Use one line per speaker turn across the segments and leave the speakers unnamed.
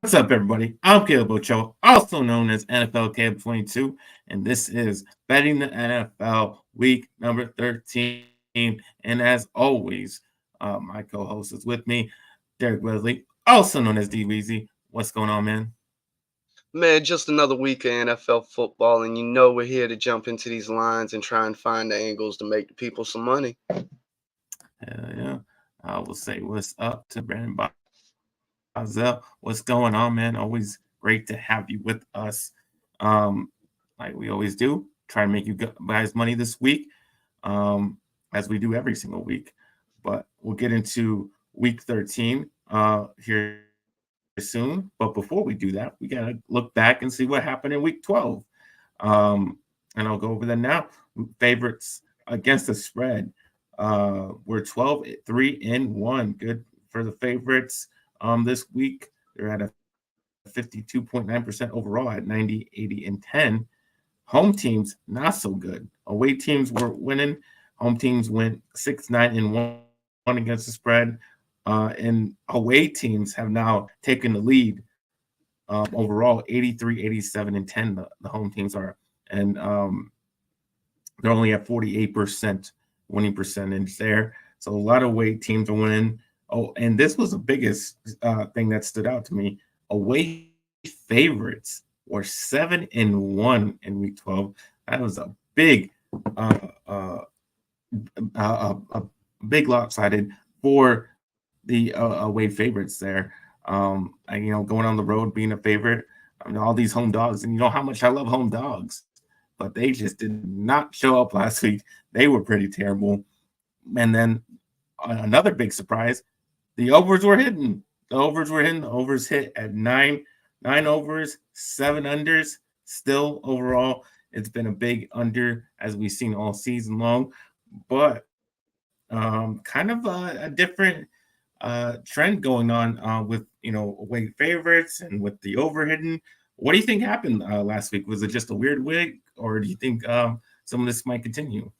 What's up, everybody? I'm Caleb Ocho, also known as NFL Caleb 22, and this is Betting the NFL Week number 13. And as always, my co-host is with me, Derek Wesley, also known as DWeezy. What's going on, man?
Man, just another week of NFL football, and you know we're here to jump into these lines and try and find the angles to make the people some money.
Hell yeah. I will say what's up to Brandon Bazel. What's going on, man? Always great to have you with us. Um, like we always do, try to make you guys money this week, um, as we do every single week. But we'll get into week 13 here soon. But before we do that, we got to look back and see what happened in week 12. Um, and I'll go over that now. Favorites against the spread. We're 12-3-1. Good for the favorites this week. They're at a 52.9% overall at 90, 80, and 10. Home teams, not so good. Away teams were winning. Home teams went 6-9-1 against the spread. And away teams have now taken the lead overall 83, 87, and 10. The home teams are. And they're only at 48% winning percentage there. So a lot of away teams are winning. Oh, and this was the biggest thing that stood out to me. Away favorites were 7-1 in week 12. That was a big, uh, uh, a big lopsided for the away favorites there. And, going on the road, being a favorite, I mean, all these home dogs, and you know how much I love home dogs, but they just did not show up last week. They were pretty terrible. And then another big surprise, the overs were hidden. The overs were hidden. The overs hit at nine overs, seven unders. Still, overall, it's been a big under as we've seen all season long. But kind of a different trend going on with away favorites and with the overhidden. What do you think happened last week? Was it just a weird week, or do you think some of this might continue?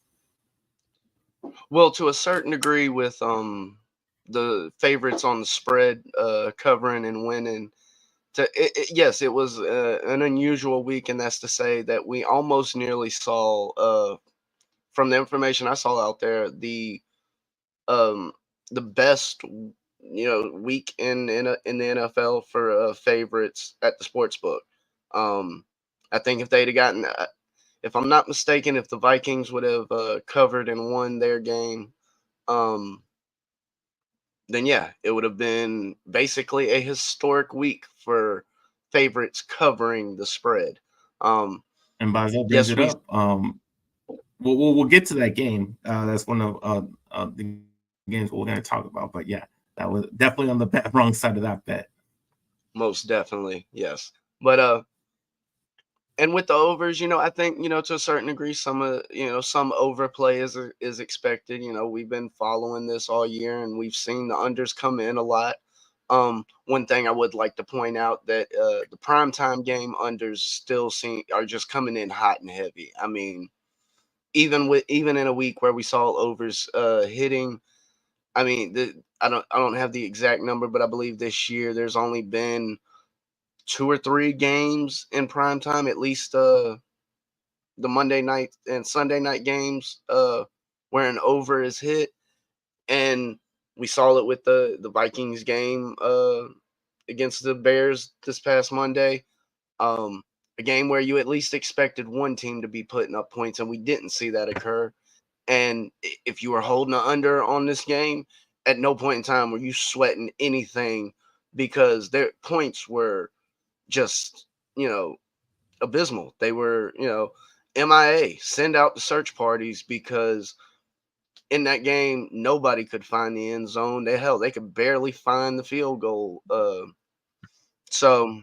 Well, to a certain degree, with the favorites on the spread covering and winning. Yes, it was an unusual week, and that's to say that we almost nearly saw, from the information I saw out there, um, the best week in the NFL for favorites at the sports book. Um, I think if they'd have gotten, if I'm not mistaken, if the Vikings would have covered and won their game, um, then yeah, it would have been basically a historic week for favorites covering the spread. Um,
And Bazel brings
yes,
it up. We'll get to that game. That's one of the games we're going to talk about. But yeah, that was definitely on the wrong side of that bet.
most definitely yes, but and with the overs, I think to a certain degree, some overplay is expected. We've been following this all year, and we've seen the unders come in a lot. One thing I would like to point out that the primetime game unders still seem are just coming in hot and heavy. I mean, even in a week where we saw overs hitting, I mean, I don't have the exact number, but I believe this year there's only been two or three games in prime time, at least the Monday night and Sunday night games, where an over is hit, and we saw it with the Vikings game against the Bears this past Monday. Um, a game where you at least expected one team to be putting up points, and we didn't see that occur. And if you were holding an under on this game, at no point in time were you sweating anything because their points were just, abysmal. They were, MIA, send out the search parties because in that game, nobody could find the end zone. They could barely find the field goal. So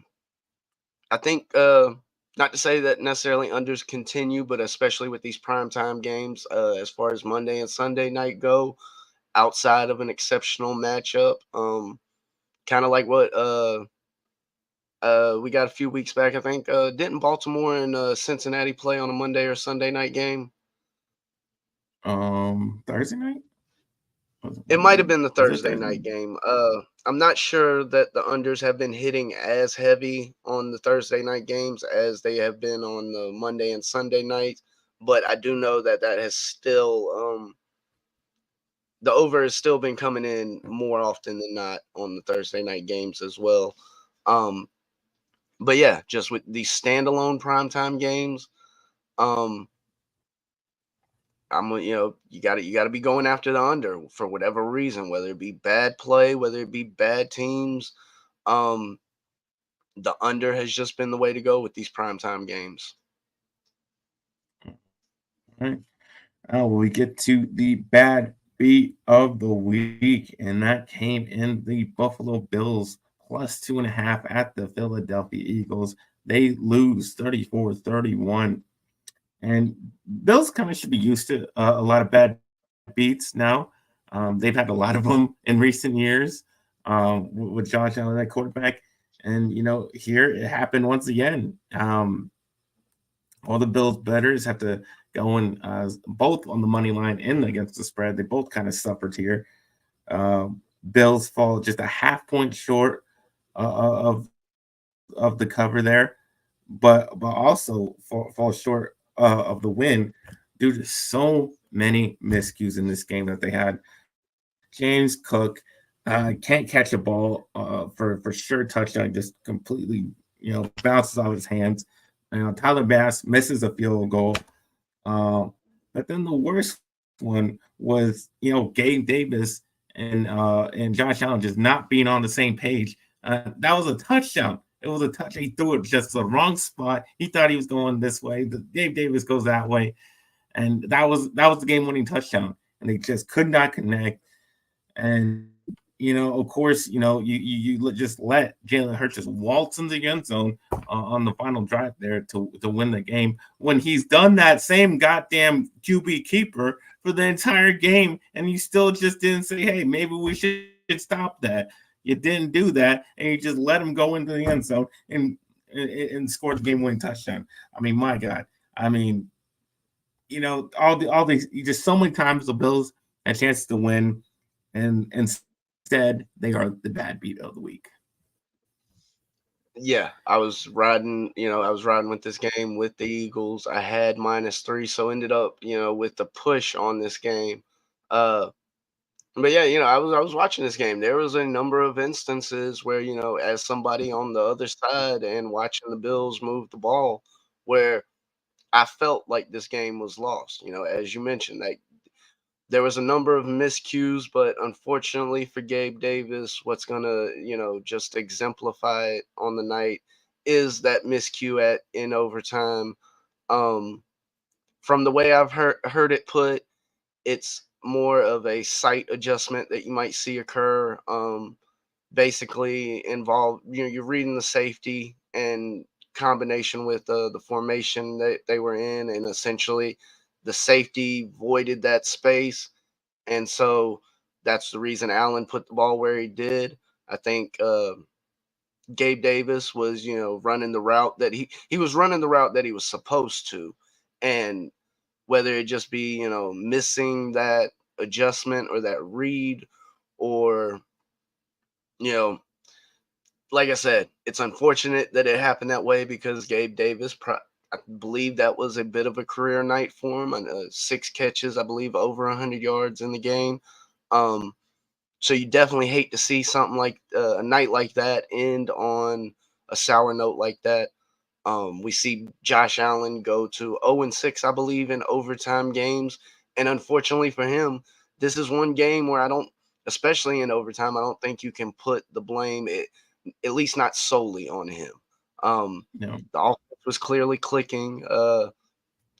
I think, not to say that necessarily unders continue, but especially with these primetime games, as far as Monday and Sunday night go, outside of an exceptional matchup, kind of like what we got a few weeks back. I think didn't Baltimore and Cincinnati play on a Monday or Sunday night game?
Thursday night.
It might have been the
Was it
Thursday
Thursday?
night game. I'm not sure that the unders have been hitting as heavy on the Thursday night games as they have been on the Monday and Sunday nights, but I do know that that has still the over has still been coming in more often than not on the Thursday night games as well. Um, but yeah, just with these standalone primetime games, um, you got to be going after the under for whatever reason, whether it be bad play, whether it be bad teams. Um, the under has just been the way to go with these primetime games.
All right. Oh, well, we get to the bad beat of the week, and that came in the Buffalo Bills plus 2.5 at the Philadelphia Eagles. They lose 34-31. And Bills kind of should be used to a lot of bad beats now. They've had a lot of them in recent years with Josh Allen at quarterback. And, here it happened once again. All the Bills betters have to go in both on the money line and against the spread. They both kind of suffered here. Bills fall just a half point short of the cover there, but also fall short of the win due to so many miscues in this game that they had. James Cook can't catch a ball for sure touchdown, just completely bounces off his hands. Tyler Bass misses a field goal. Uh, but then the worst one was Gabe Davis and Josh Allen just not being on the same page. That was a touchdown. It was a touch. He threw it just the wrong spot. He thought he was going this way. Gabe Davis goes that way, and that was the game winning touchdown. And they just could not connect. And of course, you just let Jalen Hurts just waltz into the end zone on the final drive there to win the game. When he's done that same goddamn QB keeper for the entire game, and you still just didn't say, "Hey, maybe we should stop that." You didn't do that, and you just let him go into the end zone and score the game winning touchdown. I mean, my God. I mean, all these just so many times the Bills had chances to win, and instead they are the bad beat of the week.
Yeah, I was riding with this game with the Eagles. I had -3, so ended up, with the push on this game. Uh, but yeah, I was watching this game. There was a number of instances where, as somebody on the other side and watching the Bills move the ball, where I felt like this game was lost. As you mentioned, like there was a number of miscues, but unfortunately for Gabe Davis, what's gonna, just exemplify it on the night is that miscue at in overtime. Um, from the way I've heard it put, it's more of a sight adjustment that you might see occur. Basically involve you're reading the safety and combination with the formation that they were in, and essentially the safety voided that space, and so that's the reason Allen put the ball where he did. I think Gabe Davis was, running the route that he was running the route that he was supposed to, and whether it just be missing that adjustment or that read, or you know like I said, it's unfortunate that it happened that way because Gabe Davis, I believe that was a bit of a career night for him. 6 catches, I believe, over 100 yards in the game. Um, so you definitely hate to see something like a night like that end on a sour note like that. We see Josh Allen go to 0-6, I believe, in overtime games, and unfortunately for him, this is one game where especially in overtime, I don't think you can put the blame, at least not solely on him. Um, the offense was clearly clicking. You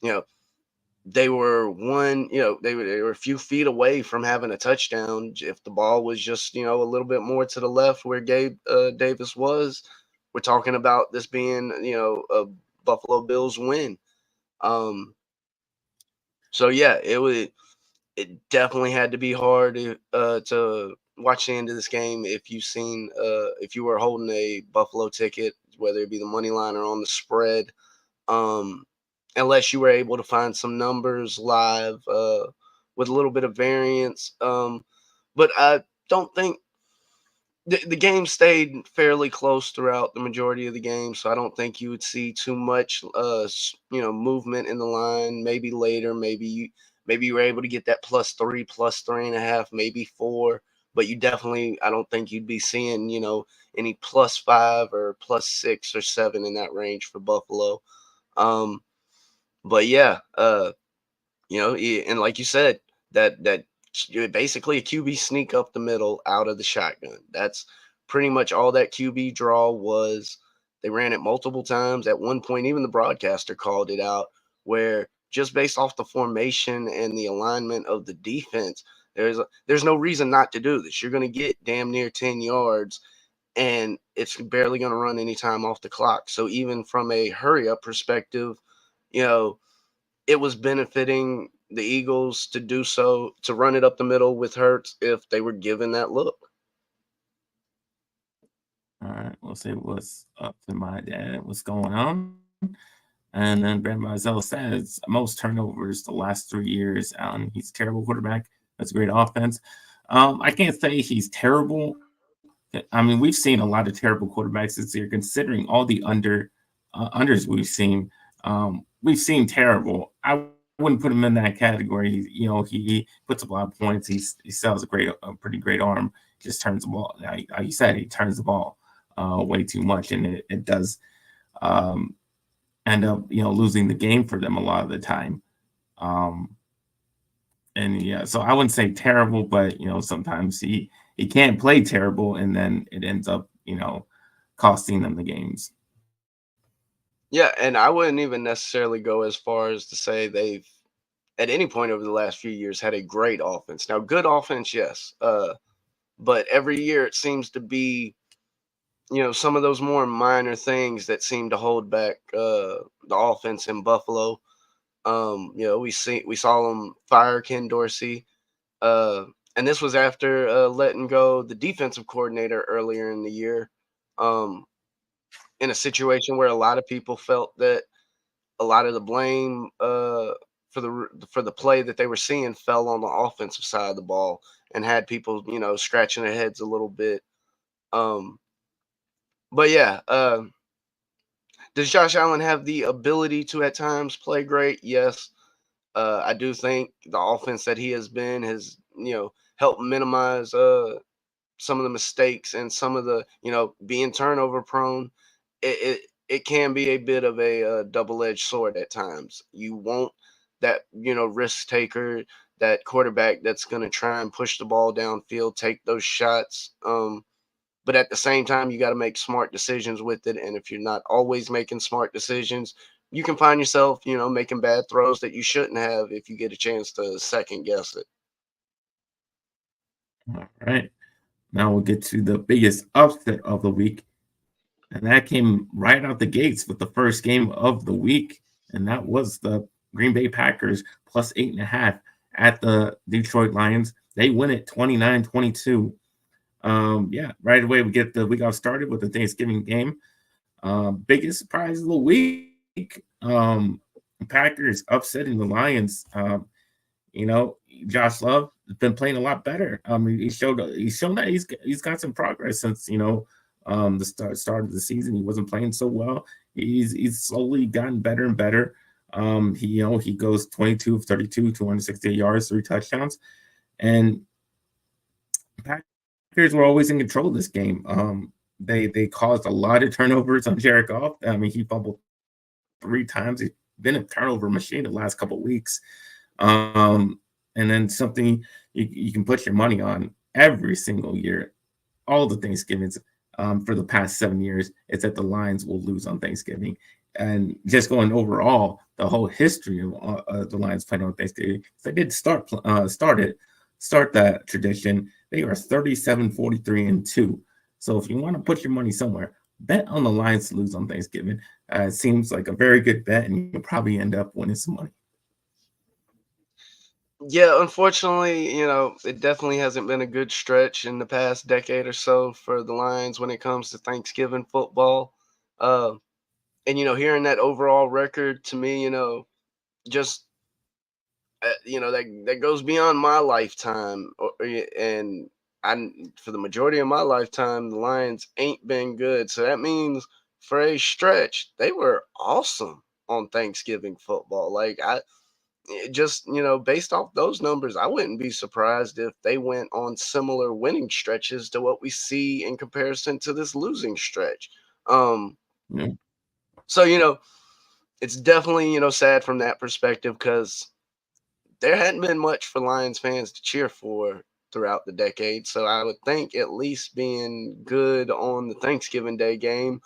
know, they were they were a few feet away from having a touchdown. If the ball was just a little bit more to the left where Gabe Davis was, we're talking about this being a Buffalo Bills win. Um, so yeah, it definitely had to be hard to watch the end of this game if you were holding a Buffalo ticket, whether it be the money line or on the spread. Um, unless you were able to find some numbers live with a little bit of variance. But I don't think the game stayed fairly close throughout the majority of the game, so I don't think you would see too much, movement in the line. Maybe later, maybe you were able to get that +3, +3.5, maybe 4, but you definitely, I don't think you'd be seeing, any +5 or +6 or 7 in that range for Buffalo. Um, but yeah, and like you said, that basically a QB sneak up the middle out of the shotgun. That's pretty much all that QB draw was. They ran it multiple times. At one point, even the broadcaster called it out, where just based off the formation and the alignment of the defense, there's no reason not to do this. You're going to get damn near 10 yards, and it's barely going to run any time off the clock. So even from a hurry up perspective, you know it was benefiting the Eagles to do so, to run it up the middle with Hurts if they were given that look.
All right, we'll see what's up to my dad, what's going on. And then Brent Marzell says most turnovers the last 3 years. He's a terrible quarterback. That's a great offense. I can't say he's terrible. I mean, we've seen a lot of terrible quarterbacks this year, considering all the unders we've seen terrible. I wouldn't put him in that category. He puts up a lot of points. He sells a pretty great arm. Just turns the ball. Like you said, he turns the ball way too much, and it does um, end up losing the game for them a lot of the time. Um, and yeah, so I wouldn't say terrible, but sometimes he can't play terrible, and then it ends up costing them the games.
Yeah, and I wouldn't even necessarily go as far as to say they've at any point over the last few years had a great offense. Now, good offense, yes. But every year it seems to be, some of those more minor things that seem to hold back the offense in Buffalo. We saw them fire Ken Dorsey. Uh, and this was after letting go the defensive coordinator earlier in the year, um, in a situation where a lot of people felt that a lot of the blame for the play that they were seeing fell on the offensive side of the ball, and had people scratching their heads a little bit. Um, but yeah, does Josh Allen have the ability to at times play great? Yes. I do think the offense that he has been has helped minimize some of the mistakes and some of the being turnover prone. It can be a bit of a double-edged sword at times. You want that risk taker, that quarterback that's going to try and push the ball downfield, take those shots. But at the same time, you got to make smart decisions with it. And if you're not always making smart decisions, you can find yourself making bad throws that you shouldn't have if you get a chance to second guess it.
All right. Now we'll get to the biggest upset of the week. And that came right out the gates with the first game of the week. And that was the Green Bay Packers plus 8.5 at the Detroit Lions. They win it 29-22. Yeah, right away we got started with the Thanksgiving game. Biggest surprise of the week. Packers upsetting the Lions. You know, Josh Love has been playing a lot better. He's shown that he's got some progress since the start of the season. He wasn't playing so well. He's slowly gotten better and better. He goes 22 of 32, 268 yards, 3 touchdowns, and Packers were always in control of this game. They caused a lot of turnovers on Jared Goff. I mean, he fumbled 3 times. He's been a turnover machine the last couple of weeks. Um, and then something you can put your money on every single year, all the Thanksgivings for the past 7 years, is that the Lions will lose on Thanksgiving. And just going overall, the whole history of the Lions playing on Thanksgiving, they did start that tradition. They are 37-43-2. So if you want to put your money somewhere, bet on the Lions to lose on Thanksgiving. It seems like a very good bet, and you'll probably end up winning some money.
Yeah, unfortunately, it definitely hasn't been a good stretch in the past decade or so for the Lions when it comes to Thanksgiving football. Uh, and hearing that overall record to me, just that goes beyond my lifetime, and I for the majority of my lifetime, the Lions ain't been good. So that means for a stretch, they were awesome on Thanksgiving football. Like just based off those numbers, I wouldn't be surprised if they went on similar winning stretches to what we see in comparison to this losing stretch. Um,
Yeah.
so it's definitely sad from that perspective because there hadn't been much for Lions fans to cheer for throughout the decade. So I would think at least being good on the Thanksgiving Day game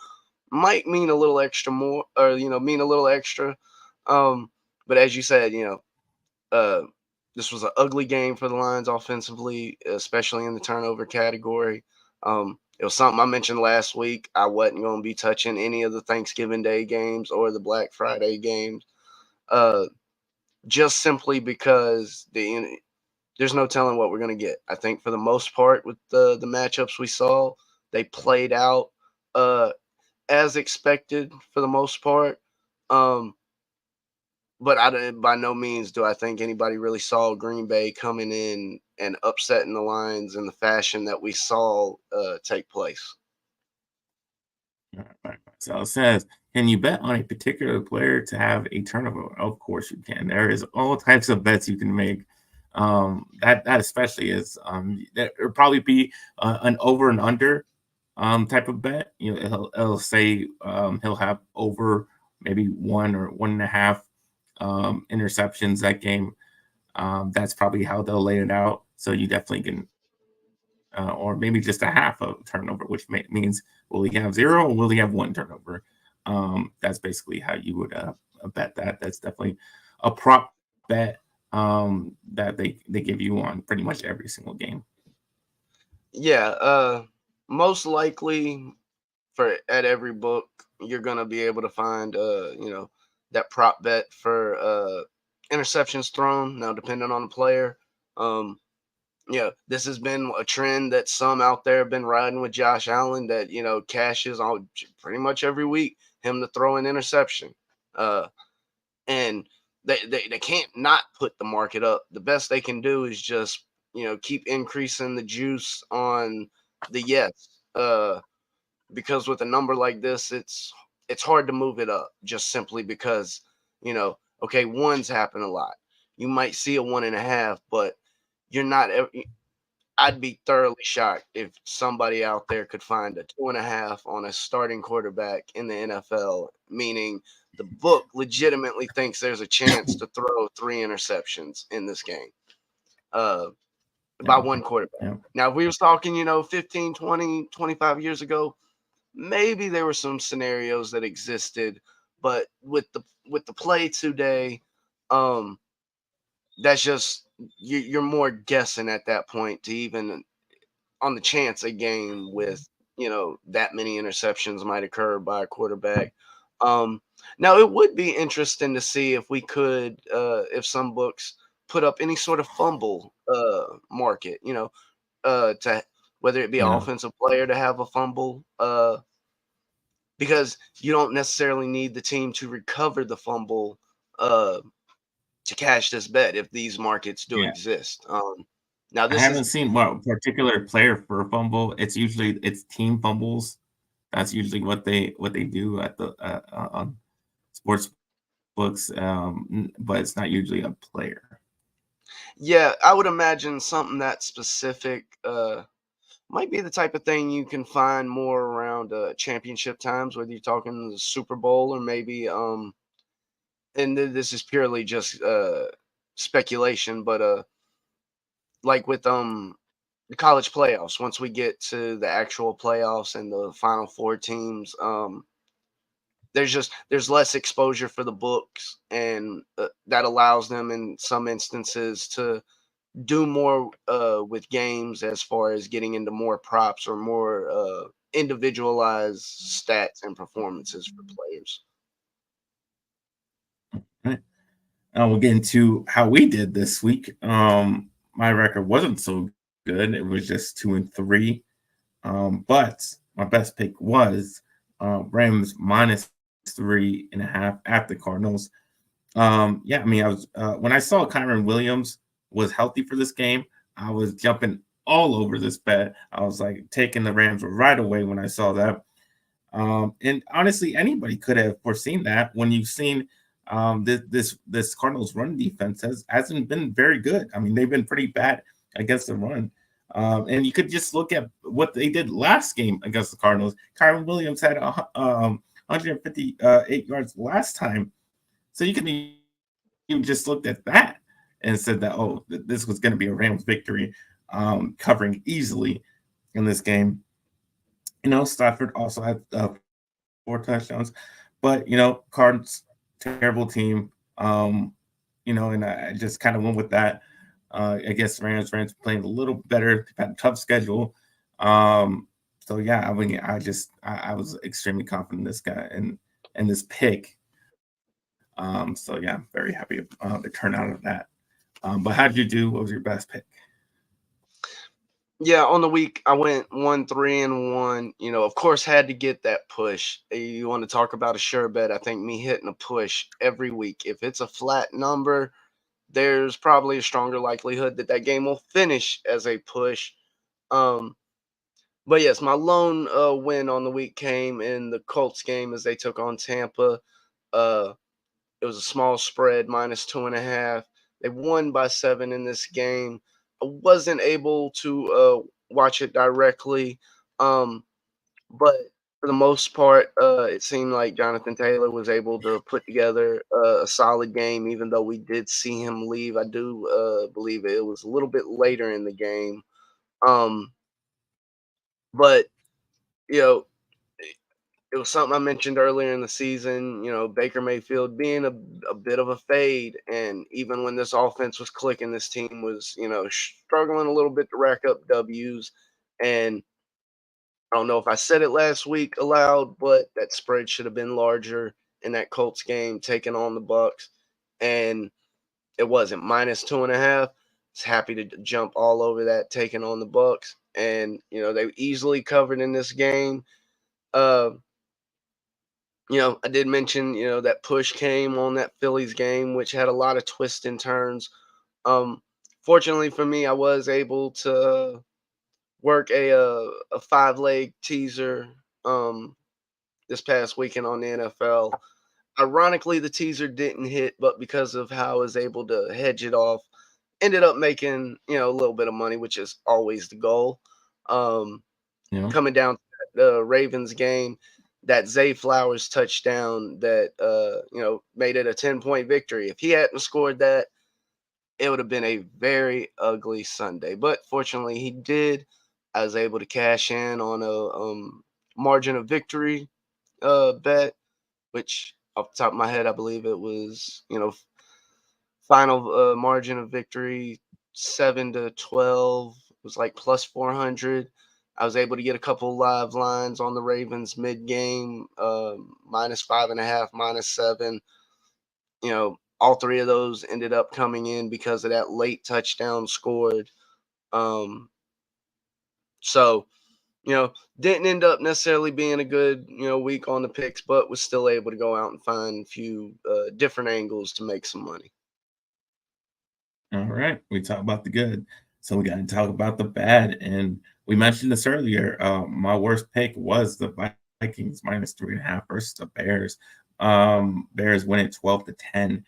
might mean a little extra more, or mean a little extra. Um, but as you said, uh, this was an ugly game for the Lions offensively, especially in the turnover category. It was something I mentioned last week. I wasn't going to be touching any of the Thanksgiving Day games or the Black Friday games, uh, just simply because there's no telling what we're going to get. I think for the most part, with the matchups we saw, they played out uh, as expected for the most part. Um, but by no means do I think anybody really saw Green Bay coming in and upsetting the Lions in the fashion that we saw take place.
Right. So it says, can you bet on a particular player to have a turnover? Of course you can. There is all types of bets you can make. That especially is that would probably be an over and under type of bet. It'll say he'll have over maybe 1 or 1.5 interceptions that game. That's probably how they'll lay it out. So you definitely can, or maybe just a half of turnover, which means will he have 0 or will he have 1 turnover? That's basically how you would bet that. That's definitely a prop bet that they give you on pretty much every single game.
Yeah, most likely for at every book you're gonna be able to find that prop bet for interceptions thrown. Now, depending on the player, um, this has been a trend that some out there have been riding with Josh Allen that cashes on pretty much every week him to throw an interception. And they can't not put the market up. The best they can do is just keep increasing the juice on the yes. Because with a number like this, it's hard to move it up just simply because okay, ones happen a lot. You might see a 1.5, but you're not. I'd be thoroughly shocked if somebody out there could find a 2.5 on a starting quarterback in the NFL, meaning the book legitimately thinks there's a chance to throw 3 interceptions in this game by
Yeah,
one quarterback.
yeah,
Now, if we was talking, 15, 20, 25 years ago, maybe there were some scenarios that existed, but with the play today, um, that's just you're more guessing at that point to even on the chance a game with that many interceptions might occur by a quarterback. Um, Now it would be interesting to see if we could if some books put up any sort of fumble market, to whether it be an
yeah.
offensive player to have a fumble, because you don't necessarily need the team to recover the fumble uh, to cash this bet if these markets do
Yeah.
exist. Now
I
this is
haven't seen what particular player for a fumble. It's team fumbles. That's usually what they do at the on sports books, but it's not usually a player.
Yeah, I would imagine something that specific might be the type of thing you can find more around championship times, whether you're talking the Super Bowl or maybe and this is purely just speculation, but like with the college playoffs, once we get to the actual playoffs and the final four teams, there's less exposure for the books, and that allows them in some instances to do more with games as far as getting into more props or more individualized stats and performances for players.
Right. We'll get into how we did this week. My record wasn't so good. It was just 2-3. But my best pick was Rams -3.5 at the Cardinals. Yeah, I mean, I was when I saw Kyron Williams was healthy for this game, I was jumping all over this bet. I was like taking the Rams right away when I saw that. And honestly, anybody could have foreseen that when you've seen this Cardinals run defense hasn't been very good. I mean, they've been pretty bad against the run. And you could just look at what they did last game against the Cardinals. Kyron Williams had 158 yards last time, so you can even just looked at that and said that, oh, this was going to be a Rams victory, covering easily in this game. Stafford also had 4 touchdowns, but Cardinals terrible team. And I just kind of went with that. I guess Rams playing a little better. They've had a tough schedule. So yeah, I mean, I was extremely confident in this guy and this pick. So yeah, I'm very happy the turnout of that. But how did you do? What was your best pick?
Yeah, on the week I went 1-3-1. Of course, had to get that push. You want to talk about a sure bet? I think me hitting a push every week. If it's a flat number, there's probably a stronger likelihood that that game will finish as a push. Um, but yes, my lone win on the week came in the Colts game as they took on Tampa. Uh, it was a small spread, -2.5. They won by 7 in this game. I wasn't able to watch it directly, um, but for the most part, it seemed like Jonathan Taylor was able to put together a solid game, even though we did see him leave. I do believe it was a little bit later in the game. Um, but, you know, it was something I mentioned earlier in the season, Baker Mayfield being a bit of a fade. And even when this offense was clicking, this team was, struggling a little bit to rack up W's. And I don't know if I said it last week aloud, but that spread should have been larger in that Colts game, taking on the Bucks. And it wasn't -2.5. It's happy to jump all over that, taking on the Bucks. And, they easily covered in this game. Uh, I did mention, that push came on that Phillies game, which had a lot of twists and turns. Um, Fortunately for me, I was able to work a 5 leg teaser this past weekend on the NFL. Ironically, the teaser didn't hit, but because of how I was able to hedge it off, ended up making a little bit of money, which is always the goal. Um, Coming down to the Ravens game, that Zay Flowers touchdown that made it a 10-point victory. If he hadn't scored that, it would have been a very ugly Sunday. But fortunately, he did. I was able to cash in on a margin of victory bet, which off the top of my head, I believe it was final margin of victory 7-12 was like plus 400. I was able to get a couple live lines on the Ravens mid game, -5.5, -7. All three of those ended up coming in because of that late touchdown scored. Um, so you know, didn't end up necessarily being a good week on the picks, but was still able to go out and find a few different angles to make some money.
All right, we talked about the good, so we got to talk about the bad. And we mentioned this earlier. My worst pick was the Vikings -3.5 versus the Bears. Bears win it 12-10.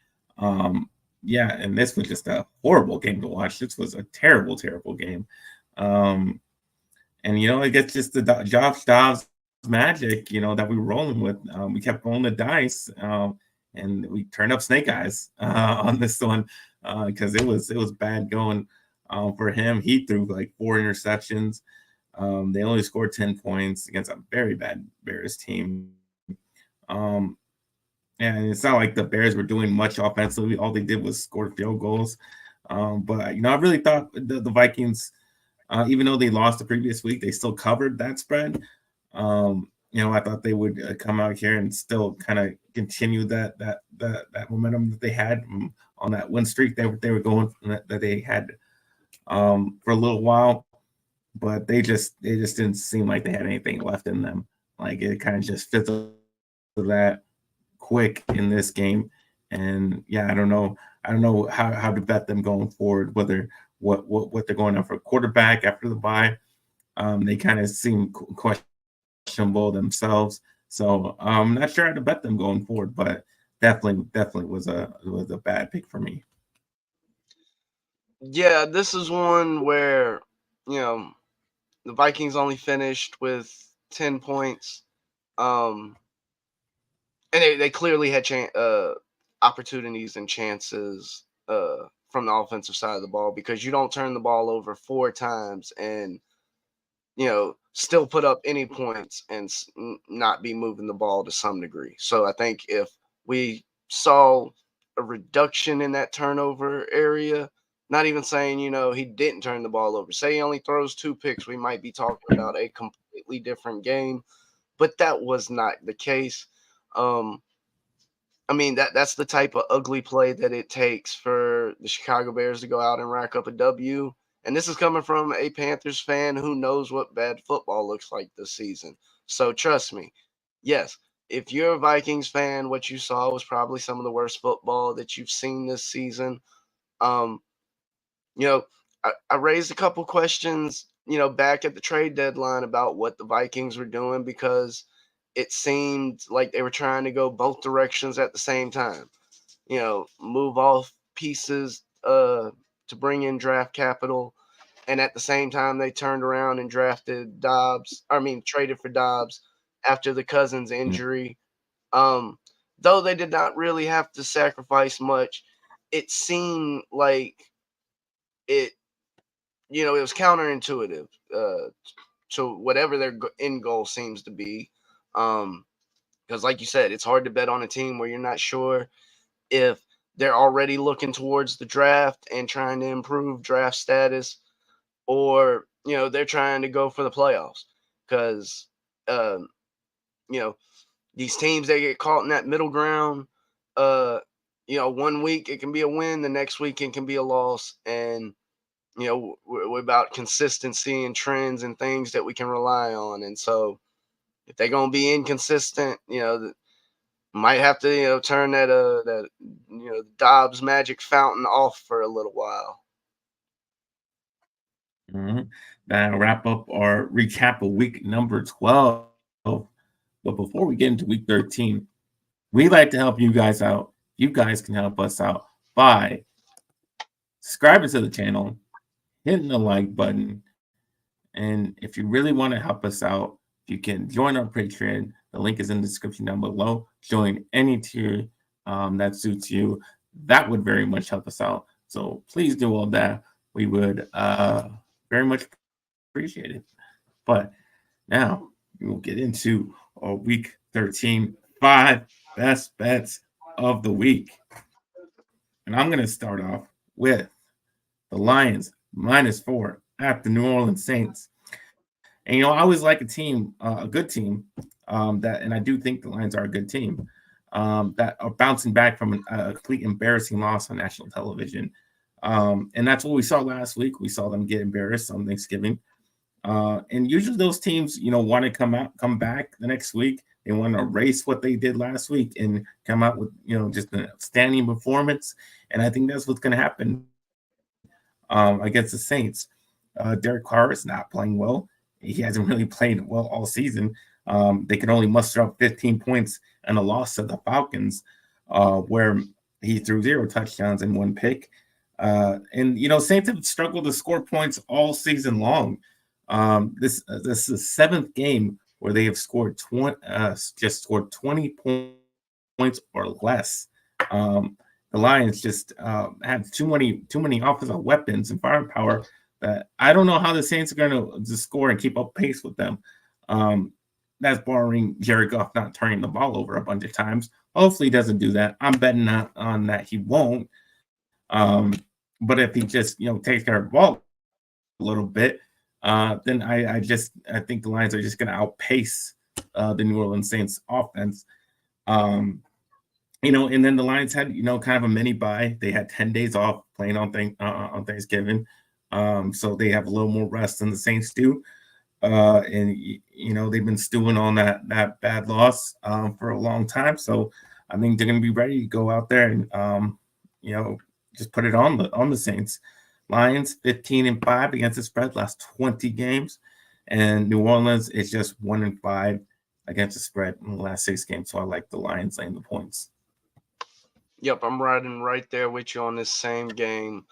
Yeah, and this was just a horrible game to watch. This was a terrible, terrible game. Um, and I guess just the Josh Dobbs magic, that we were rolling with. We kept rolling the dice, and we turned up snake eyes on this one because it was bad going for him. He threw like 4 interceptions. They only scored 10 points against a very bad Bears team. Um, and it's not like the Bears were doing much offensively. All they did was score field goals. But I really thought the Vikings, even though they lost the previous week, they still covered that spread. I thought they would come out here and still kind of continue that momentum that they had on that win streak they were going that they had for a little while, but they just didn't seem like they had anything left in them. Like it kind of just fizzled that quick in this game, And yeah, I don't know how to bet them going forward. Whether what they're going on for quarterback after the bye. They kind of seem questionable themselves. So I'm not sure how to bet them going forward, but definitely was a bad pick for me.
Yeah, this is one where, you know, the Vikings only finished with 10 points. Um, and they clearly had opportunities and chances from the offensive side of the ball, because you don't turn the ball over 4 times and, still put up any points and not be moving the ball to some degree. So I think if we saw a reduction in that turnover area, not even saying, he didn't turn the ball over, say he only throws 2 picks, we might be talking about a completely different game. But that was not the case. Um, I mean, that's the type of ugly play that it takes for the Chicago Bears to go out and rack up a W. And this is coming from a Panthers fan who knows what bad football looks like this season. So trust me, yes, if you're a Vikings fan, what you saw was probably some of the worst football that you've seen this season. Um, you know, I raised a couple questions, back at the trade deadline about what the Vikings were doing, because it seemed like they were trying to go both directions at the same time. Move off pieces to bring in draft capital, and at the same time they turned around and traded for Dobbs after the Cousins
Yeah.
injury. Um, though they did not really have to sacrifice much, it seemed like it it was counterintuitive to whatever their end goal seems to be. Um, because like you said, it's hard to bet on a team where you're not sure if they're already looking towards the draft and trying to improve draft status, or they're trying to go for the playoffs. Because um, you know these teams, they get caught in that middle ground. Uh, one week it can be a win, the next week it can be a loss, and we're about consistency and trends and things that we can rely on. And so if they're gonna be inconsistent, might have to turn that Dobbs magic fountain off for a little while.
Mhm. That'll wrap up our recap of week number 12. But before we get into week 13, we like to help you guys out. You guys can help us out by subscribing to the channel, hitting the like button, and if you really want to help us out, you can join our Patreon. The link is in the description down below. Join any tier that suits you. That would very much help us out. So please do all that. We would very much appreciate it. But now we will get into our week 13 5 best bets of the week. And I'm going to start off with the Lions -4 at the New Orleans Saints. And I always like a good team, and I do think the Lions are a good team that are bouncing back from a complete embarrassing loss on national television. And that's what we saw last week. We saw them get embarrassed on Thanksgiving. And usually those teams, want to come back the next week. They want to erase what they did last week and come out with, just an outstanding performance. And I think that's what's going to happen against the Saints. Derek Carr is not playing well. He hasn't really played well all season. They could only muster up 15 points in a loss to the Falcons, where he threw 0 touchdowns and 1 pick. And Saints have struggled to score points all season long. This is the seventh game where they have scored just scored 20 points or less. The Lions just have too many offensive weapons and firepower that I don't know how the Saints are going to just score and keep up pace with them. Um, that's barring Jared Goff not turning the ball over a bunch of times. Hopefully, he doesn't do that. I'm betting on that he won't. But if he just takes care of the ball a little bit, then I think the Lions are just going to outpace the New Orleans Saints offense. Um, and then the Lions had kind of a mini bye. They had 10 days off playing on Thanksgiving, so they have a little more rest than the Saints do. And they've been stewing on that bad loss for a long time. So I think they're going to be ready to go out there and you know just put it on the Saints. Lions 15-5 against the spread last 20 games, and New Orleans is just 1-5 against the spread in the last 6 games. So I like the Lions laying the points.
Yep, I'm riding right there with you on this same game.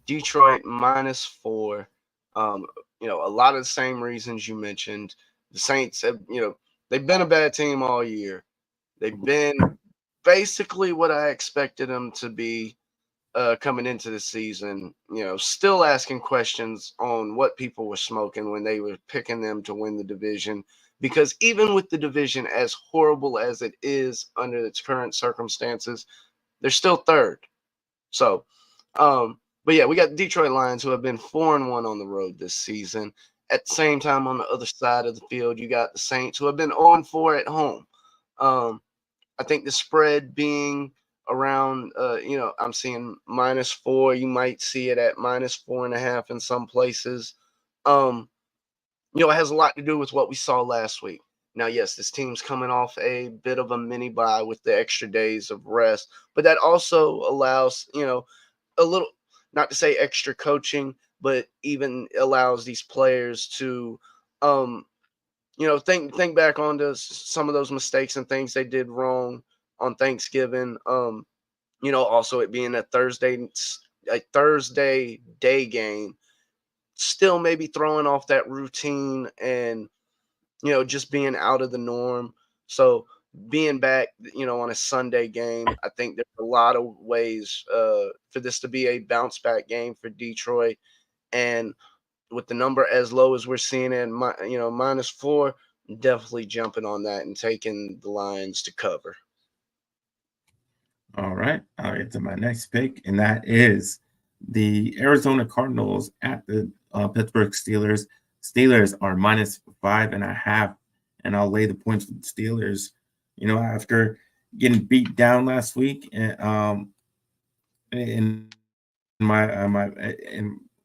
Detroit -4. Um, a lot of the same reasons you mentioned. The Saints have, they've been a bad team all year. They've been basically what I expected them to be coming into the season. Still asking questions on what people were smoking when they were picking them to win the division. Because even with the division as horrible as it is under its current circumstances, they're still third. So, but yeah, we got the Detroit Lions who have been 4-1 on the road this season. At the same time, on the other side of the field, you got the Saints who have been 0-4 at home. I think the spread being around, I'm seeing -4. You might see it at -4.5 in some places. Um, it has a lot to do with what we saw last week. Now, yes, this team's coming off a bit of a mini bye with the extra days of rest, but that also allows, a little, not to say extra coaching, but even allows these players to, um, think back on some of those mistakes and things they did wrong on Thanksgiving. Also it being a Thursday day game, still maybe throwing off that routine and just being out of the norm. So being back, on a Sunday game, I think there's a lot of ways for this to be a bounce back game for Detroit. And with the number as low as we're seeing it, -4, definitely jumping on that and taking the Lions to cover.
All right, I'll get to my next pick, and that is the Arizona Cardinals at the Pittsburgh Steelers. Steelers are -5.5, and I'll lay the points with the Steelers. After getting beat down last week, and in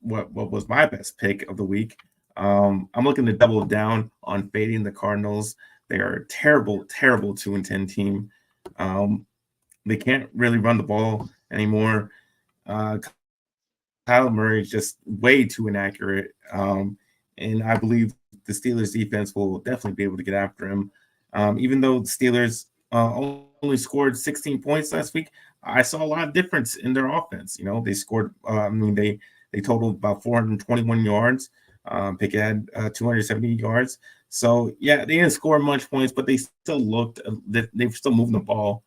what was my best pick of the week, I'm looking to double down on fading the Cardinals. They are a terrible, terrible 2-10 team. They can't really run the ball anymore. Kyle Murray is just way too inaccurate. And I believe the Steelers defense will definitely be able to get after him. Even though the Steelers only scored 16 points last week, I saw a lot of difference in their offense. They scored, they totaled about 421 yards. Pickett had 270 yards. So, yeah, they didn't score much points, but they still looked, they've still moving the ball.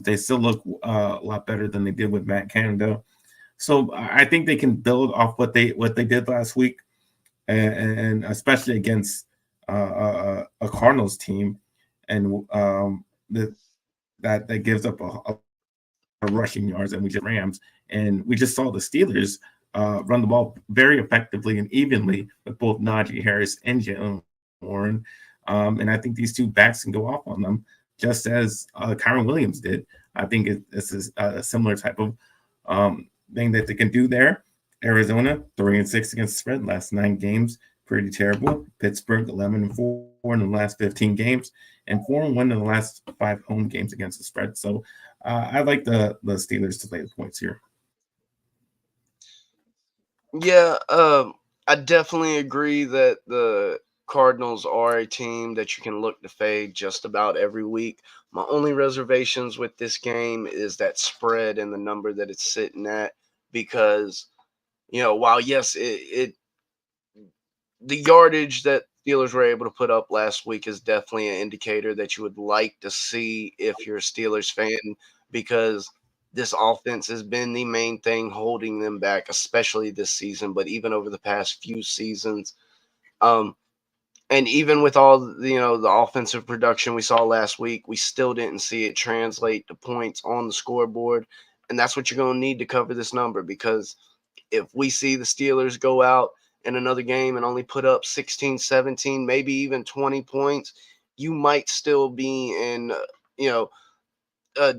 They still look a lot better than they did with Matt Canada. So I think they can build off what they did last week, and especially against a Cardinals team, and that gives up a rushing yards, and we just Rams, and we just saw the Steelers run the ball very effectively and evenly with both Najee Harris and Jalen Warren, and I think these two backs can go off on them just as Kyron Williams did. I think this is a similar type of thing that they can do there. Arizona 3-6 against the spread last 9 games, pretty terrible. Pittsburgh 11-4 in the last 15 games, and 4-1 in the last 5 home games against the spread. So I like the Steelers to lay the points here.
Yeah, I definitely agree that the Cardinals are a team that you can look to fade just about every week. My only reservations with this game is that spread and the number that it's sitting at, because while yes, it the yardage that Steelers were able to put up last week is definitely an indicator that you would like to see if you're a Steelers fan, because this offense has been the main thing holding them back, especially this season, but even over the past few seasons. Um, and even with all the offensive production we saw last week, we still didn't see it translate to points on the scoreboard. And that's what you're going to need to cover this number, because if we see the Steelers go out in another game and only put up 16, 17, maybe even 20 points, you might still be in,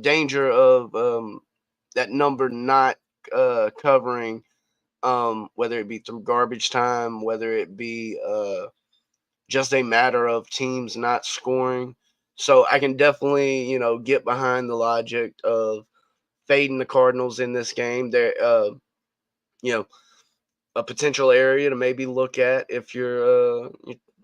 danger of that number not covering, whether it be through garbage time, whether it be just a matter of teams not scoring. So I can definitely, get behind the logic of fading the Cardinals in this game. They're, you know, a potential area to maybe look at if you're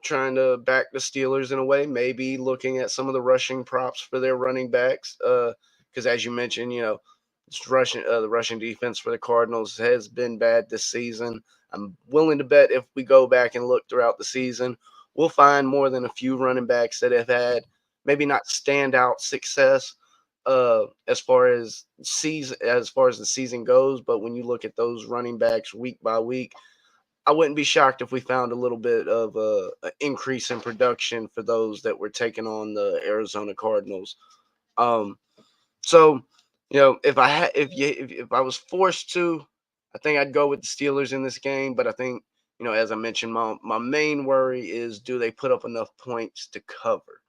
trying to back the Steelers in a way. Maybe looking at some of the rushing props for their running backs, because as you mentioned, the rushing defense for the Cardinals has been bad this season. I'm willing to bet if we go back and look throughout the season, we'll find more than a few running backs that have had maybe not standout success as far as the season goes, but when you look at those running backs week by week, I wouldn't be shocked if we found a little bit of a increase in production for those that were taking on the Arizona Cardinals. Um, so, if I had, if I was forced to, I think I'd go with the Steelers in this game. But I think, as I mentioned, my main worry is, do they put up enough points to cover?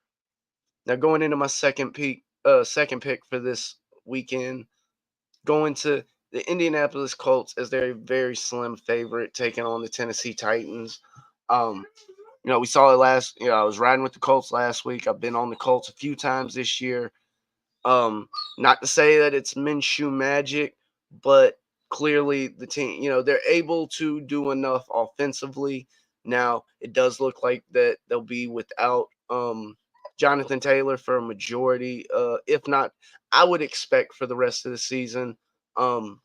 Now, going into my second pick for this weekend, going to the Indianapolis Colts as their very slim favorite, taking on the Tennessee Titans. Um, we saw it last. I was riding with the Colts last week. I've been on the Colts a few times this year. Not to say that it's Minshew magic, but clearly the team, they're able to do enough offensively. Now it does look like that they'll be without Jonathan Taylor for a majority. If not, I would expect for the rest of the season. Um,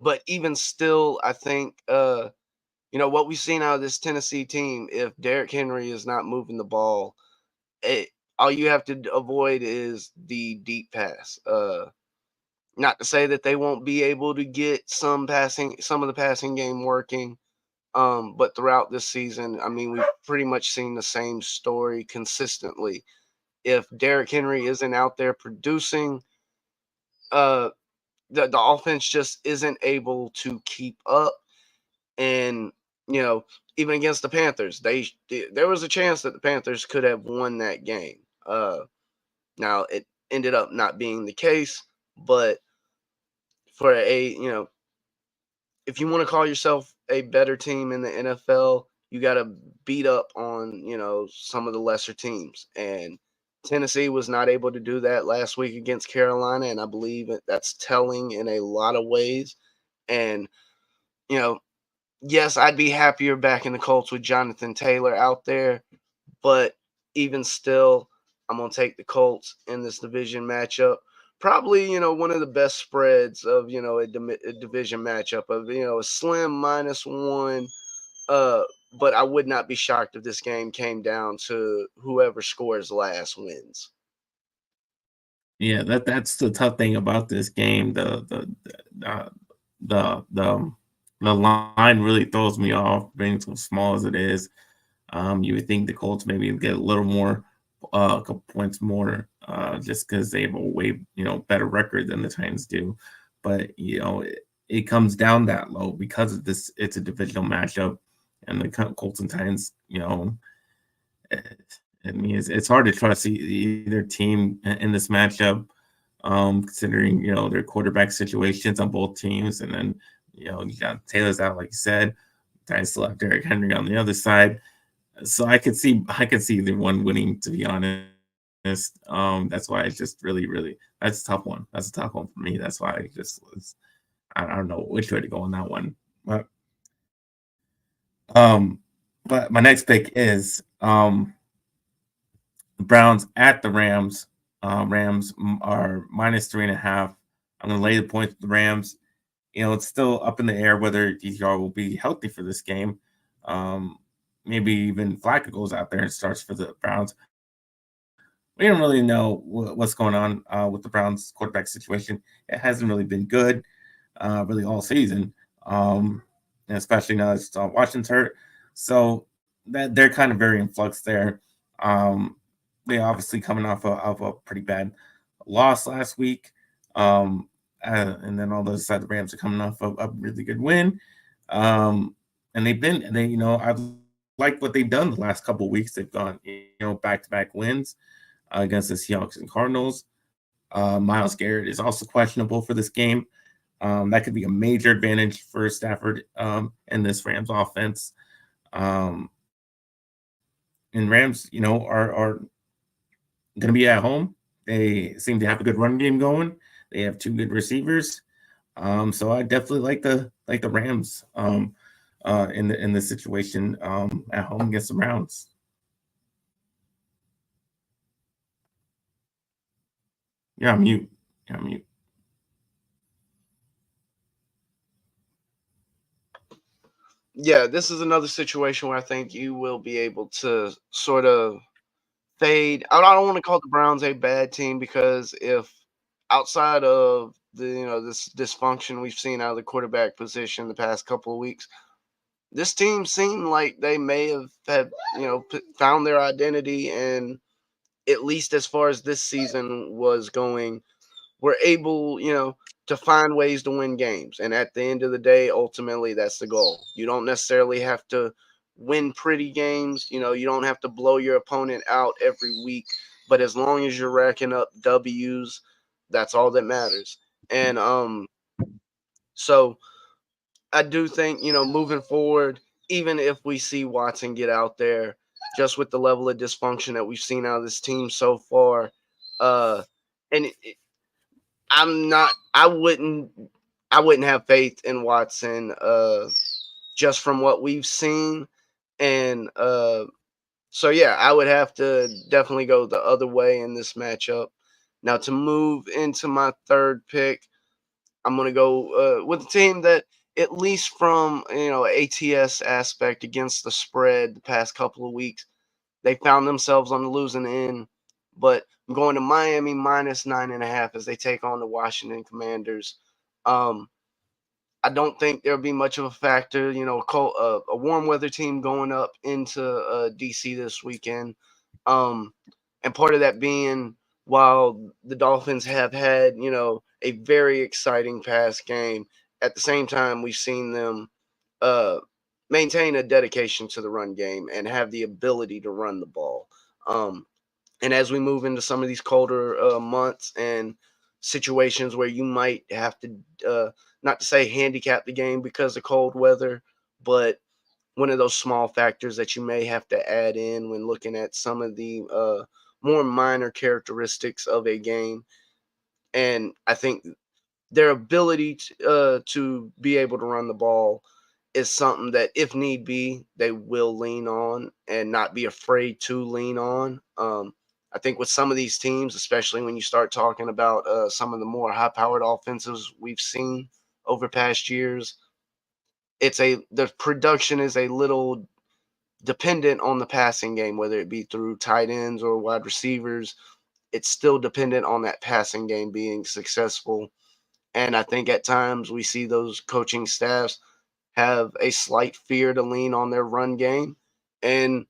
but even still, I think what we've seen out of this Tennessee team, if Derrick Henry is not moving the ball, it, all you have to avoid is the deep pass. Not to say that they won't be able to get some of the passing game working. But throughout this season, I mean, we've pretty much seen the same story consistently. If Derrick Henry isn't out there producing, uh, the offense just isn't able to keep up. And you know, even against the Panthers, there was a chance that the Panthers could have won that game. Now it ended up not being the case, but for if you want to call yourself a better team in the NFL, you got to beat up on some of the lesser teams. And Tennessee was not able to do that last week against Carolina, and I believe that's telling in a lot of ways. And you know, yes, I'd be happier back in the Colts with Jonathan Taylor out there, but even still, I'm gonna take the Colts in this division matchup. Probably, one of the best spreads of a division matchup of a slim -1. Uh, but I would not be shocked if this game came down to whoever scores last wins.
Yeah, that's the tough thing about this game. The the um, the line really throws me off, being so small as it is. You would think the Colts maybe get a little more, a couple points more, just because they have a way better record than the Titans do. But it comes down that low because of this. It's a divisional matchup, and the Colts and Titans. I mean, it's hard to trust either team in this matchup, considering their quarterback situations on both teams, and then you got Taylor's out, like you said. Titans still have Derrick Henry on the other side, so I could see either one winning. To be honest, that's why it's just really that's a tough one. That's a tough one for me. That's why I just was I don't know which way to go on that one, um, but my next pick is the Browns at the Rams. Rams are -3.5. I'm going to lay the points with the Rams. It's still up in the air whether DTR will be healthy for this game. Um, Maybe even Flacco goes out there and starts for the Browns. We don't really know what's going on with the Browns quarterback situation. It hasn't really been good, really all season, and especially now that Washington's hurt. So that they're kind of very in flux there. Um, they obviously coming off a pretty bad loss last week. And then all those side the Rams are coming off of a really good win. And I like what they've done the last couple of weeks. They've gone, back-to-back wins against the Seahawks and Cardinals. Miles Garrett is also questionable for this game. That could be a major advantage for Stafford in this Rams offense. Um, and Rams, are going to be at home. They seem to have a good run game going. They have two good receivers. So I definitely like the Rams in the situation at home against the Browns. Yeah, I'm mute. Yeah, I'm mute.
Yeah, this is another situation where I think you will be able to sort of fade. I don't want to call the Browns a bad team because if outside of the this dysfunction we've seen out of the quarterback position the past couple of weeks, this team seemed like they may have found their identity, and at least as far as this season was going, were able, to find ways to win games. And at the end of the day, ultimately, that's the goal. You don't necessarily have to win pretty games. You don't have to blow your opponent out every week. But as long as you're racking up W's, that's all that matters. And so I do think, moving forward, even if we see Watson get out there, just with the level of dysfunction that we've seen out of this team so far, uh, and I'm not. I wouldn't have faith in Watson. Just from what we've seen, and so yeah, I would have to definitely go the other way in this matchup. Now to move into my third pick, I'm gonna go with a team that, at least from ATS aspect against the spread the past couple of weeks, they found themselves on the losing end. But I'm going to Miami minus 9.5 as they take on the Washington Commanders. Um, I don't think there'll be much of a factor. A warm weather team going up into DC this weekend. Um, and part of that being, while the Dolphins have had, a very exciting past game, at the same time, we've seen them uh, maintain a dedication to the run game and have the ability to run the ball. Um, and as we move into some of these colder months and situations where you might have to, not to say handicap the game because of cold weather, but one of those small factors that you may have to add in when looking at some of the more minor characteristics of a game. And I think their ability to be able to run the ball is something that, if need be, they will lean on and not be afraid to lean on. I think with some of these teams, especially when you start talking about some of the more high-powered offenses we've seen over past years, the production is a little dependent on the passing game, whether it be through tight ends or wide receivers. It's still dependent on that passing game being successful. And I think at times we see those coaching staffs have a slight fear to lean on their run game. And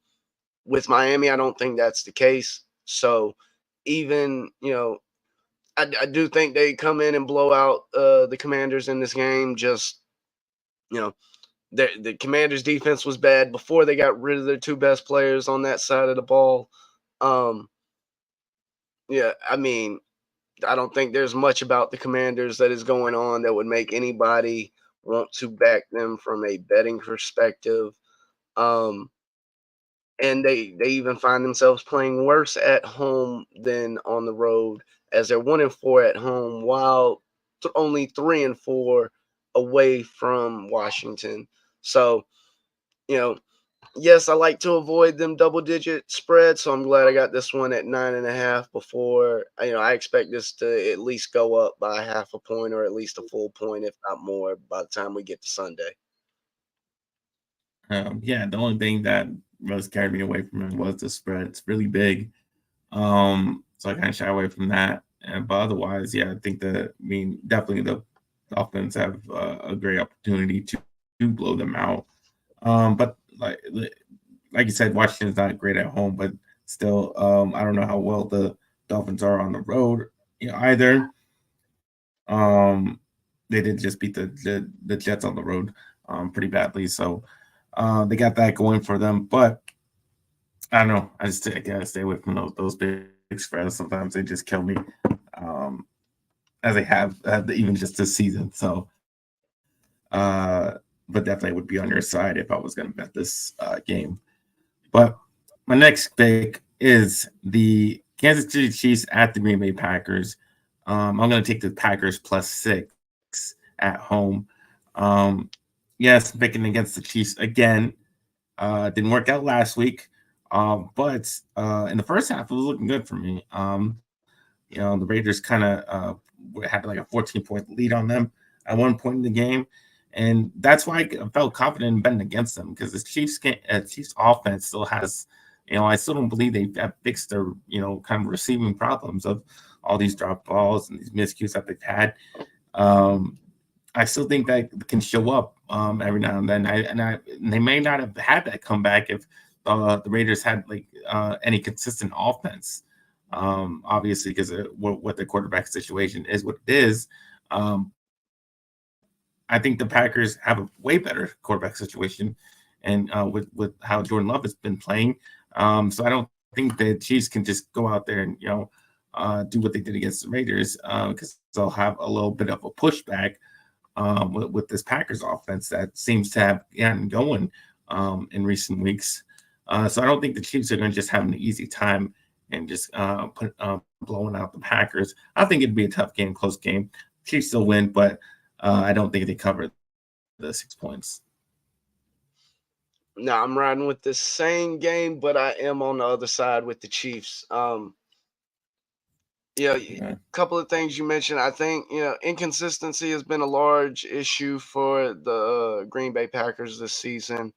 with Miami, I don't think that's the case. So even, I do think they come in and blow out the Commanders in this game. Just, you know, the Commanders' defense was bad before they got rid of their two best players on that side of the ball. Um, yeah, I mean, I don't think there's much about the Commanders that is going on that would make anybody want to back them from a betting perspective. Um, and they even find themselves playing worse at home than on the road, as they're 1-4 at home, while only 3-4 away from Washington. So, you know, yes, I like to avoid them double digit spreads, so I'm glad I got this one at 9.5 before. I expect this to at least go up by half a point or at least a full point, if not more, by the time we get to Sunday.
Yeah, the only thing that really carried me away from it was the spread. It's really big. So I kind of shy away from that. But otherwise, yeah, I think definitely the Dolphins have a great opportunity to blow them out. But like you said, Washington's not great at home, but still, I don't know how well the Dolphins are on the road, either. Um, they did just beat the Jets on the road pretty badly, so they got that going for them. But I don't know. I gotta stay away from those big spreads. Sometimes they just kill me, um, as they have even just this season. So, but definitely would be on your side if I was going to bet this game. But my next pick is the Kansas City Chiefs at the Green Bay Packers. I'm going to take the Packers +6 at home. Um, yes, picking against the Chiefs again. Didn't work out last week, but in the first half, it was looking good for me. The Raiders kind of had like a 14-point lead on them at one point in the game, and that's why I felt confident in betting against them because the Chiefs offense still has, I still don't believe they have fixed their, kind of receiving problems of all these drop balls and these miscues that they've had. Um, I still think that can show up every now and then. And they may not have had that comeback if the Raiders had like any consistent offense. Obviously, because what the quarterback situation is, what it is. I think the Packers have a way better quarterback situation, and with how Jordan Love has been playing. So I don't think the Chiefs can just go out there and do what they did against the Raiders because they'll have a little bit of a pushback with this Packers offense that seems to have gotten going in recent weeks. So I don't think the Chiefs are going to just have an easy time and just blowing out the Packers. I think it'd be a tough game, close game. Chiefs still win, but I don't think they cover the 6 points.
Now I'm riding with the same game, but I am on the other side with the Chiefs. A
Yeah.
couple of things you mentioned. I think inconsistency has been a large issue for the Green Bay Packers this season,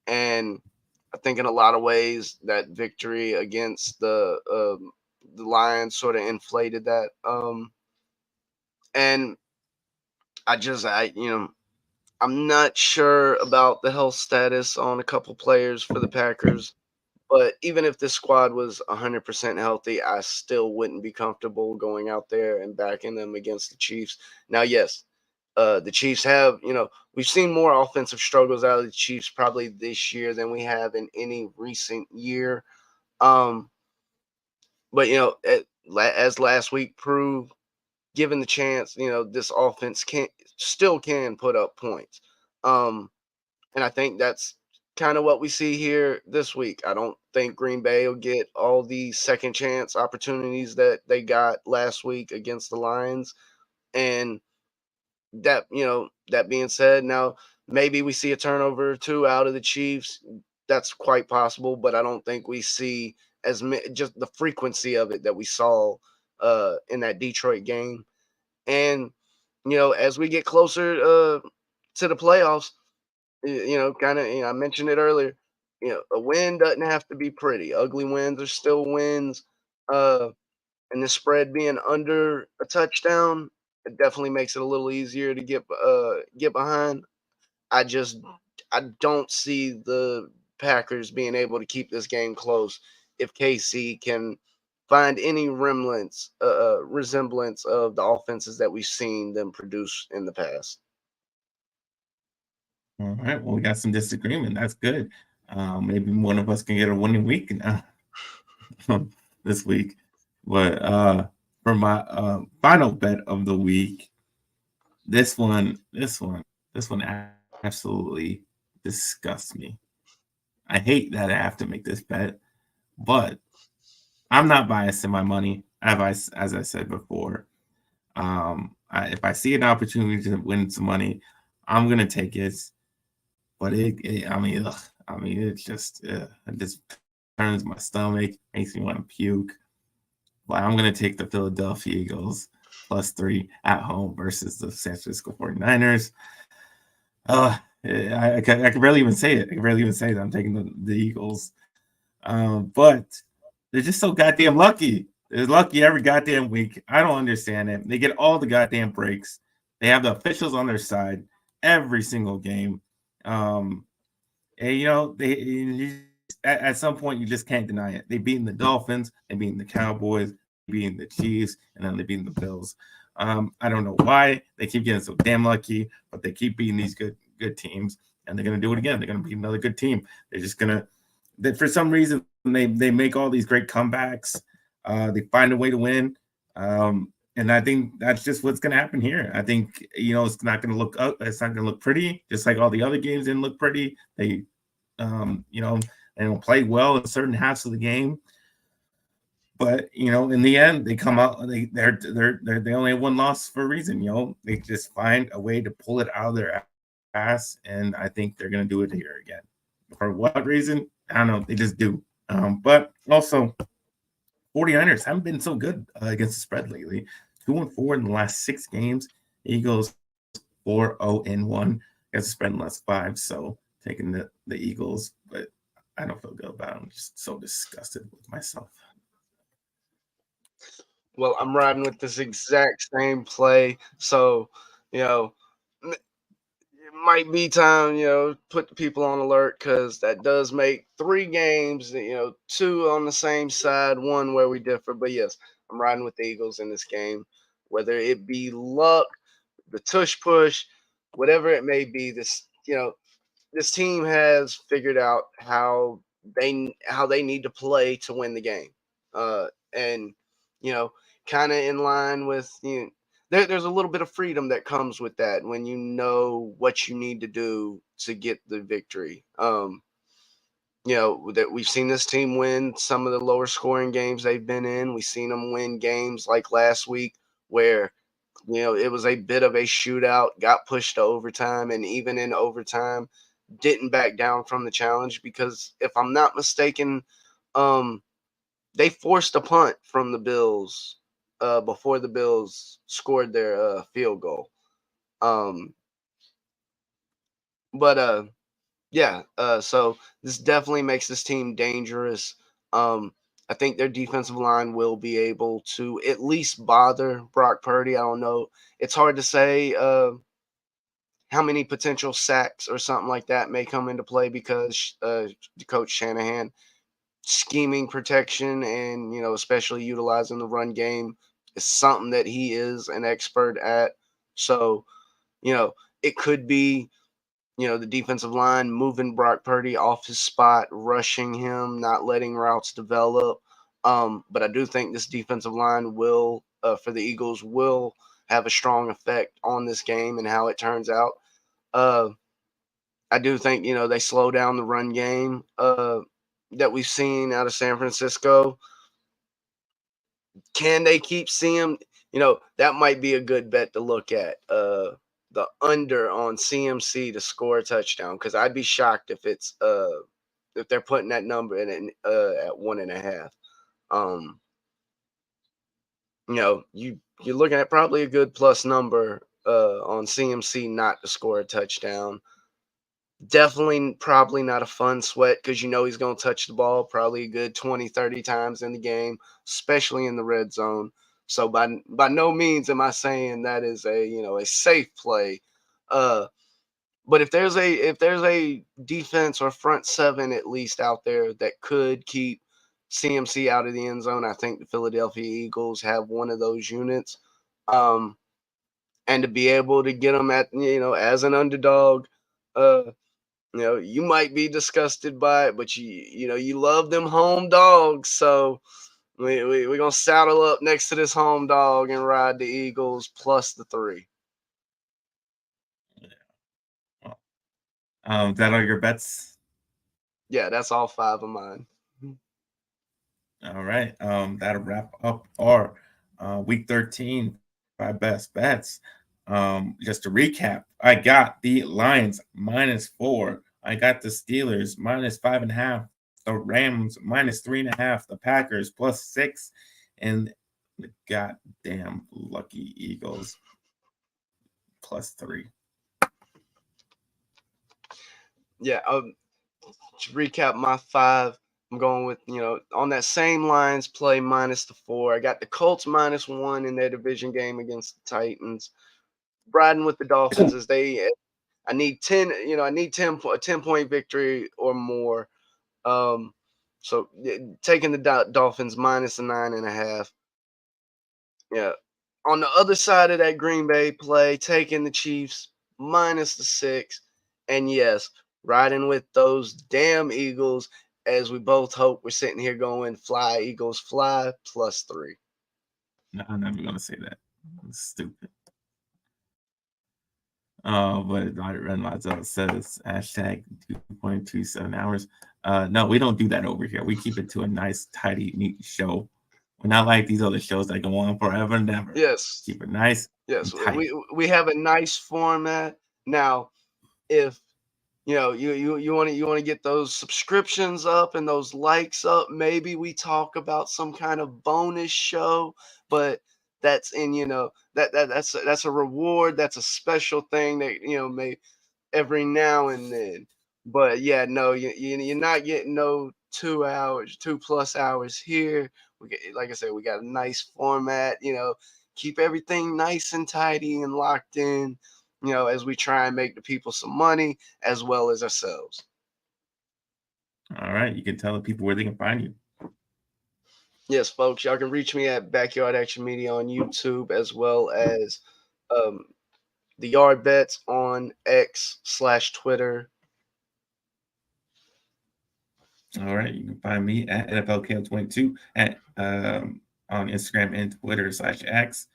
and I think in a lot of ways that victory against the Lions sort of inflated that. And I'm not sure about the health status on a couple players for the Packers. But even if this squad was 100% healthy, I still wouldn't be comfortable going out there and backing them against the Chiefs. Now, yes, the Chiefs have, we've seen more offensive struggles out of the Chiefs probably this year than we have in any recent year. Um, but, as last week proved, given the chance, this offense can put up points. Um, and I think that's kind of what we see here this week. I don't think Green Bay will get all the second chance opportunities that they got last week against the Lions. And that being said, now maybe we see a turnover or two out of the Chiefs. That's quite possible, but I don't think we see just the frequency of it that we saw in that Detroit game. And as we get closer to the playoffs, kind of, I mentioned it earlier. A win doesn't have to be pretty. Ugly wins are still wins. Uh, and the spread being under a touchdown, it definitely makes it a little easier to get behind. I just I don't see the Packers being able to keep this game close if KC can find any resemblance of the offenses that we've seen them produce in the past.
All right. Well, we got some disagreement. That's good. Maybe one of us can get a winning week this week. But for my final bet of the week, this one absolutely disgusts me. I hate that I have to make this bet, but I'm not biased in my money. As I said before, if I see an opportunity to win some money, I'm gonna take it. But it just turns my stomach, makes me want to puke. But I'm gonna take the Philadelphia Eagles +3 at home versus the San Francisco 49ers. I can barely even say it. I can barely even say that I'm taking the Eagles. But they're just so goddamn lucky. They're lucky every goddamn week. I don't understand it. They get all the goddamn breaks. They have the officials on their side every single game. Um, and at some point you just can't deny it. They beating the Dolphins, they beating the Cowboys, they beating the Chiefs, and then they beating the Bills. I don't know why they keep getting so damn lucky, but they keep beating these good teams, and they're gonna do it again. They're gonna beat another good team. They're just gonna for some reason they make all these great comebacks. They find a way to win. And I think that's just what's going to happen here. I think it's not going to look up. It's not going to look pretty, just like all the other games didn't look pretty. They don't play well in certain halves of the game. But in the end, they come out. They only have one loss for a reason. They just find a way to pull it out of their ass, and I think they're gonna do it here again. For what reason? I don't know. They just do. But also, 49ers haven't been so good against the spread lately. 2-4 in the last 6 games. Eagles 4-0-1 against the spread in the last 5. So taking the Eagles, but I don't feel good about it. I'm just so disgusted with myself.
Well, I'm riding with this exact same play. So, you know, it might be time, put the people on alert because that does make 3 games, two on the same side, one where we differ. But yes, I'm riding with the Eagles in this game, whether it be luck, the tush push, whatever it may be. This team has figured out how they need to play to win the game, and you know, kind of in line with there's a little bit of freedom that comes with that when you know what you need to do to get the victory. That we've seen this team win some of the lower scoring games they've been in. We've seen them win games like last week where it was a bit of a shootout, got pushed to overtime, and even in overtime, didn't back down from the challenge because if I'm not mistaken, um, they forced a punt from the Bills before the Bills scored their field goal. Um, but yeah, so this definitely makes this team dangerous. Um, I think their defensive line will be able to at least bother Brock Purdy. I don't know. It's hard to say how many potential sacks or something like that may come into play because Coach Shanahan scheming protection and especially utilizing the run game is something that he is an expert at. So you know it could be the defensive line moving Brock Purdy off his spot, rushing him, not letting routes develop. But I do think this defensive line will, for the Eagles, will have a strong effect on this game and how it turns out. Uh, I do think they slow down the run game that we've seen out of San Francisco. Can they keep seeing? That might be a good bet to look at. The under on CMC to score a touchdown because I'd be shocked if they're putting that number in at 1.5. Um, you're looking at probably a good plus number on CMC not to score a touchdown. Definitely probably not a fun sweat because he's going to touch the ball probably a good 20, 30 times in the game, especially in the red zone. So by no means am I saying that is a safe play. Uh, but if there's a defense or front seven at least out there that could keep CMC out of the end zone, I think the Philadelphia Eagles have one of those units. Um, and to be able to get them at as an underdog, uh, you might be disgusted by it, but you love them home dogs. So we're going to saddle up next to this home dog and ride the Eagles plus the 3.
Well, that are your bets?
Yeah, that's all 5 of mine.
All right. That'll wrap up our week 13 5 best bets. Just to recap, I got the Lions -4. I got the Steelers -5.5. The Rams -3.5. The Packers +6, and the goddamn lucky Eagles +3.
Yeah, to recap my 5, I'm going with, on that same Lions play minus the 4. I got the Colts -1 in their division game against the Titans. Riding with the Dolphins as I need 10, I need 10-point victory or more. Um, so taking the Dolphins minus the 9.5. Yeah. On the other side of that Green Bay play, taking the Chiefs minus the 6. And yes, riding with those damn Eagles as we both hope we're sitting here going fly, Eagles fly +3.
No, I'm never gonna say that. It's stupid. But Ren Lazo says hashtag 2.27 hours. No, we don't do that over here. We keep it to a nice, tidy, neat show. We're not like these other shows that go on forever and ever.
Yes.
Keep it nice
Yes.
and tight.
We have a nice format. Now, if you want to get those subscriptions up and those likes up, maybe we talk about some kind of bonus show, but that's in that's a reward, that's a special thing that may every now and then. But yeah, no, you're not getting no 2 hours, 2+ hours here. Like I said, we got a nice format. Keep everything nice and tidy and locked in. As we try and make the people some money as well as ourselves.
All right. You can tell the people where they can find you.
Yes, folks, y'all can reach me at Backyard Action Media on YouTube as well as um, the Yard Bets on X/Twitter.
All right. You can find me at NFLKL22 at on Instagram and Twitter/X.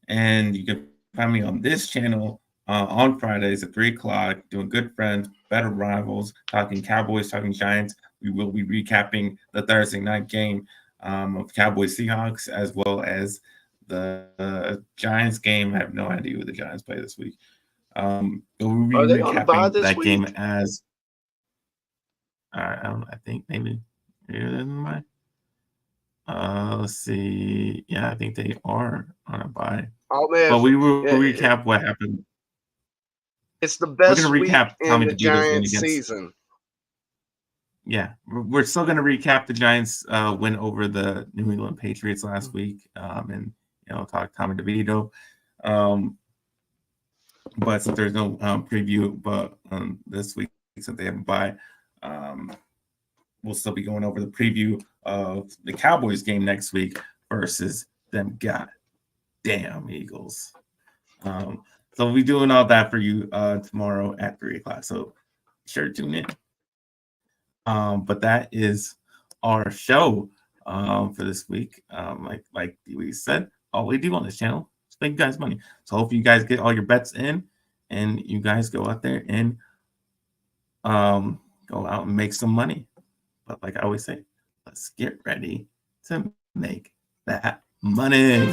And you can find me on this channel on Fridays at 3 o'clock, doing Good Friends, Better Rivals, talking Cowboys, talking Giants. We will be recapping the Thursday night game of Cowboys Seahawks, as well as the Giants game. I have no idea who the Giants play this week. But we'll be
Are they on a bye
recapping
this
that game
week?
as I think maybe my let's see. Yeah, I think they are on a bye.
Oh man,
But we will
yeah,
recap what happened.
it's the
We're gonna
best week
recap
in
Tommy
the
DeVito's win
Giants
against.
season.
Yeah, we're still gonna recap the Giants' win over the New England Patriots last week, and talk Tommy DeVito. But since there's no preview, but this week since they haven't bye, we'll still be going over the preview of the Cowboys game next week versus them goddamn Eagles. So we'll be doing all that for you tomorrow at 3 o'clock. So sure to tune in. But that is our show for this week. Like we said, all we do on this channel is make you guys money. So hopefully you guys get all your bets in, and you guys go out there and go out and make some money. But like I always say, let's get ready to make that money.